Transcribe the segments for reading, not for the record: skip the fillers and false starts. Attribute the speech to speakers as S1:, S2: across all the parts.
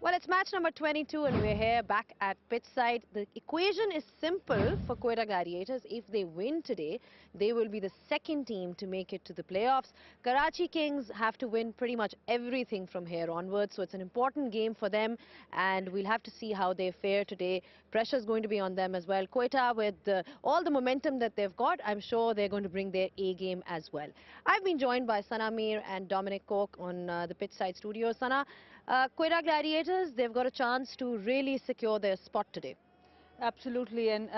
S1: Well, it's match number 22 and we're here back at pitchside. The equation is simple for Quetta Gladiators. If they win today, they will be the second team to make it to the playoffs. Karachi Kings have to win pretty much everything from here onwards, so it's an important game for them and we'll have to see how they fare today. Pressure is going to be on them as well. Quetta, with all the momentum that they've got, I'm sure they're going to bring their A game as well. I've been joined by Sana Mir and Dominic Koch on the pitchside studio. Sana, Quetta Gladiators, they've got a chance to really secure their spot today.
S2: Absolutely, and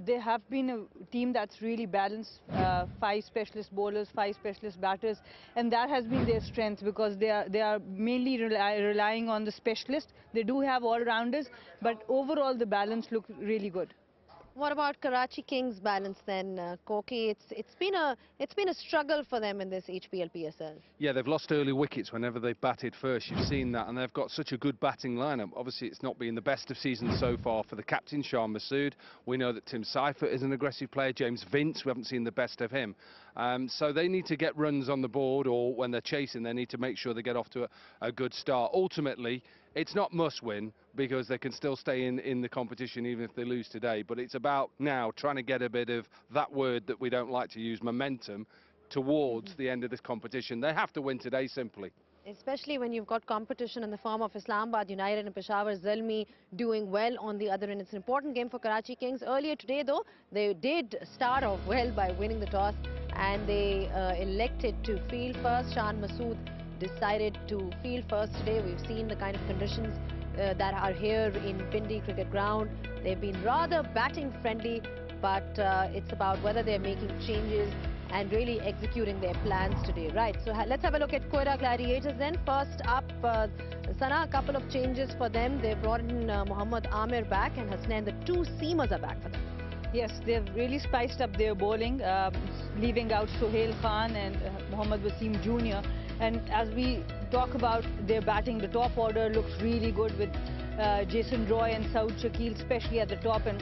S2: they have been a team that's really balanced. 5 specialist bowlers, 5 specialist batters, and that has been their strength because they are mainly relying on the specialist. They do have all-rounders, but overall the balance looks really good.
S1: What about Karachi Kings' balance then, Koki? It's been a struggle for them in this HBL PSL.
S3: Yeah, they've lost early wickets whenever they've batted first. You've seen that, and they've got such a good batting lineup. Obviously, it's not been the best of seasons so far for the captain, Shah Masood. We know that Tim Seifert is an aggressive player. James Vince, we haven't seen the best of him. So they need to get runs on the board, or when they're chasing, they need to make sure they get off to a good start. Ultimately, it's not must win because they can still stay in the competition even if they lose today. But it's about now trying to get a bit of that word that we don't like to use, momentum, towards the end of this competition. They have to win today simply.
S1: Especially when you've got competition in the form of Islamabad United and Peshawar Zalmi doing well on the other end. It's an important game for Karachi Kings. Earlier today, though, they did start off well by winning the toss and they elected to field first. Shah Masood decided to field first today. We've seen the kind of conditions that are here in Pindi Cricket Ground. They've been rather batting friendly, but it's about whether they're making changes and really executing their plans today. Right, so let's have a look at Quetta Gladiators then. First up, Sana, a couple of changes for them. They've brought in Muhammad Amir back and Hasnain, the 2 seamers are back for them.
S2: Yes, they've really spiced up their bowling, leaving out Sohail Khan and Mohammad Wasim Jr. And as we talk about their batting, the top order looks really good with Jason Roy and Saud Shakil, especially at the top, and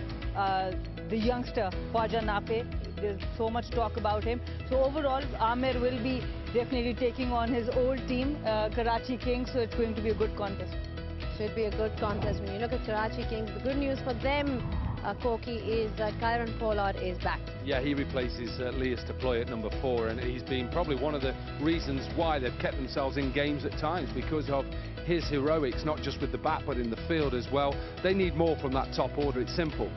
S2: the youngster Khwaja Nafe. There's so much talk about him. So overall, Amir will be definitely taking on his old team, Karachi Kings, so it's going to be a good contest.
S1: Should be a good contest. When you look at Karachi Kings, the good news for them, Koki, is that Kyron Pollard is back.
S3: Yeah, he replaces Lias Deploy at number 4, and he's been probably one of the reasons why they've kept themselves in games at times, because of his heroics, not just with the bat but in the field as well. They need more from that top order. It's simple.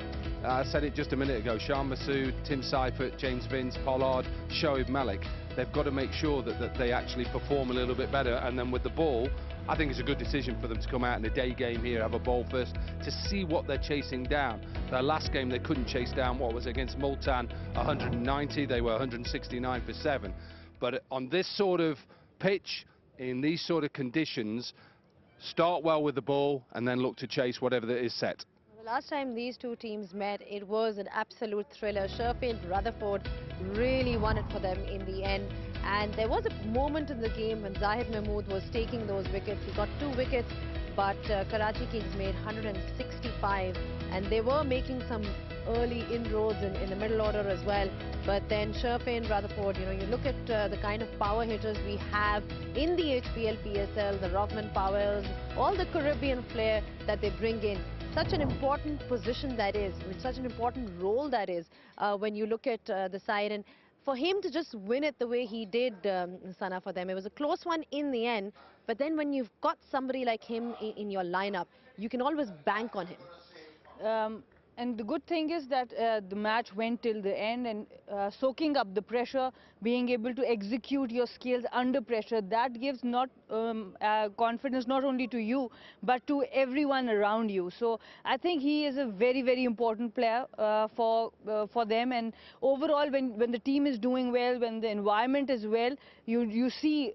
S3: I said it just a minute ago. Shah Masood, Tim Seifert, James Vince, Pollard, Shoaib Malik. They've got to make sure that they actually perform a little bit better. And then with the ball, I think it's a good decision for them to come out in a day game here, have a ball first, to see what they're chasing down. Their last game they couldn't chase down, what was against Multan, 190. They were 169 for 7. But on this sort of pitch, in these sort of conditions, start well with the ball and then look to chase whatever that is set.
S1: The last time these two teams met, it was an absolute thriller. Sherfield Rutherford really won it for them in the end. And there was a moment in the game when Zahid Mahmood was taking those wickets. He got 2 wickets, but Karachi Kings made 165. And they were making some early inroads in the middle order as well. But then Sherfield Rutherford, you know, you look at the kind of power hitters we have in the HBL PSL, the Rockman Powells, all the Caribbean flair that they bring in. Such an important position that is, with such an important role that is when you look at the side. And for him to just win it the way he did, Sana, for them, it was a close one in the end. But then when you've got somebody like him in your lineup, you can always bank on him.
S2: And the good thing is that the match went till the end, and soaking up the pressure, being able to execute your skills under pressure, that gives not confidence not only to you but to everyone around you. So I think he is a very, very important player for them. And overall, when the team is doing well, when the environment is well, you see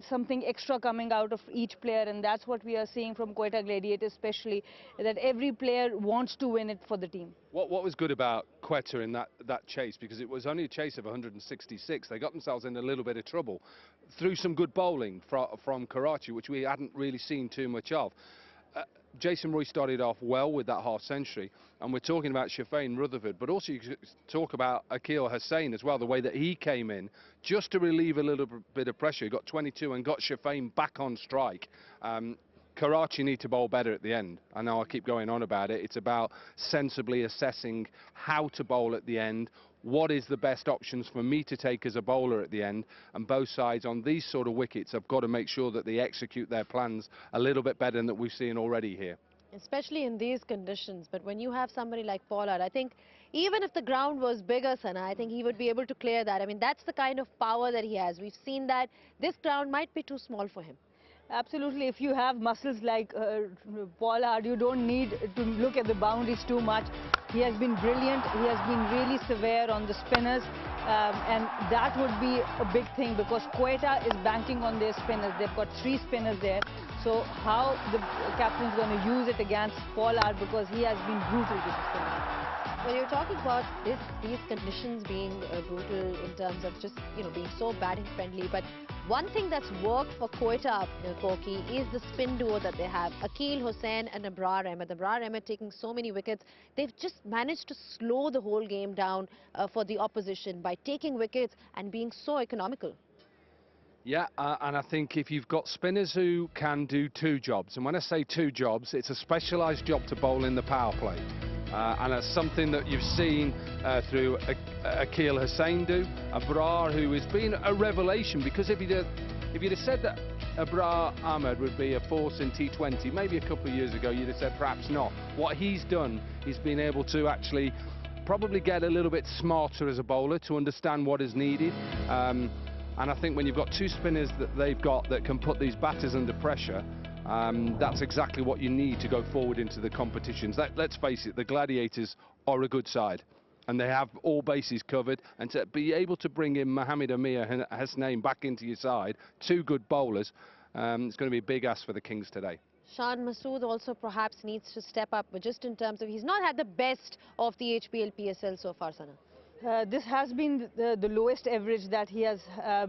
S2: something extra coming out of each player, and that's what we are seeing from Quetta Gladiators, especially that every player wants to win it for the team.
S3: What was good about Quetta in that chase, because it was only a chase of 166, they got themselves in a little bit of trouble through some good bowling from Karachi, which we hadn't really seen too much of. Jason Roy started off well with that half century, and we're talking about Sherfield Rutherford, but also you talk about Akil Hussain as well, the way that he came in just to relieve a little bit of pressure. He got 22 and got Sherfield back on strike. Karachi need to bowl better at the end. I know I keep going on about it. It's about sensibly assessing how to bowl at the end, what is the best options for me to take as a bowler at the end, and both sides on these sort of wickets have got to make sure that they execute their plans a little bit better than that we've seen already here.
S1: Especially in these conditions. But when you have somebody like Pollard, I think even if the ground was bigger, Sana, I think he would be able to clear that. I mean, that's the kind of power that he has. We've seen that this ground might be too small for him.
S2: Absolutely. If you have muscles like Pollard, you don't need to look at the boundaries too much. He has been brilliant. He has been really severe on the spinners. And that would be a big thing because Quetta is banking on their spinners. They've got 3 spinners there. So how the captain is going to use it against Pollard because he has been brutal with the spinners.
S1: Well, you're talking about these conditions being brutal in terms of just, being so batting friendly. But one thing that's worked for Quetta, Koki, is the spin duo that they have. Akil Hussain and Abrar Ahmed. Abrar Ahmed taking so many wickets. They've just managed to slow the whole game down for the opposition by taking wickets and being so economical.
S3: Yeah, and I think if you've got spinners who can do 2 jobs, and when I say 2 jobs, it's a specialised job to bowl in the power play. And it's something that you've seen through Akil Hussain do. Abrar, who has been a revelation, because if you'd have said that Abrar Ahmed would be a force in T20, maybe a couple of years ago, you'd have said perhaps not. What he's done, he's been able to actually probably get a little bit smarter as a bowler to understand what is needed. And I think when you've got 2 spinners that they've got that can put these batters under pressure, that's exactly what you need to go forward into the competitions. Let's face it, the Gladiators are a good side, and they have all bases covered. And to be able to bring in Mohamed Amir Hasnain back into your side, 2 good bowlers, it's going to be a big ask for the Kings today.
S1: Shan Masood also perhaps needs to step up, but just in terms of he's not had the best of the HBL PSL so far, Sana.
S2: This has been the lowest average that he has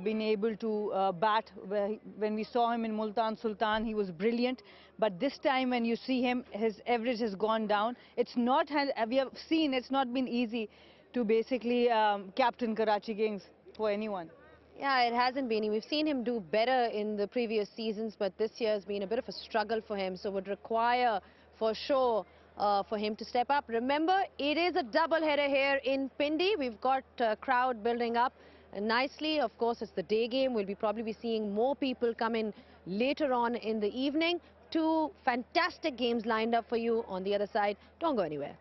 S2: been able to bat. When we saw him in Multan Sultan, he was brilliant. But this time when you see him, his average has gone down. It's not, we have seen, it's not been easy to basically captain Karachi Kings for anyone.
S1: Yeah, it hasn't been. We've seen him do better in the previous seasons, but this year has been a bit of a struggle for him. So would require, for sure, for him to step up. Remember, it is a double header here in Pindi. We've got a crowd building up nicely. Of course, it's the day game. We'll probably be seeing more people come in later on in the evening. 2 fantastic games lined up for you on the other side. Don't go anywhere.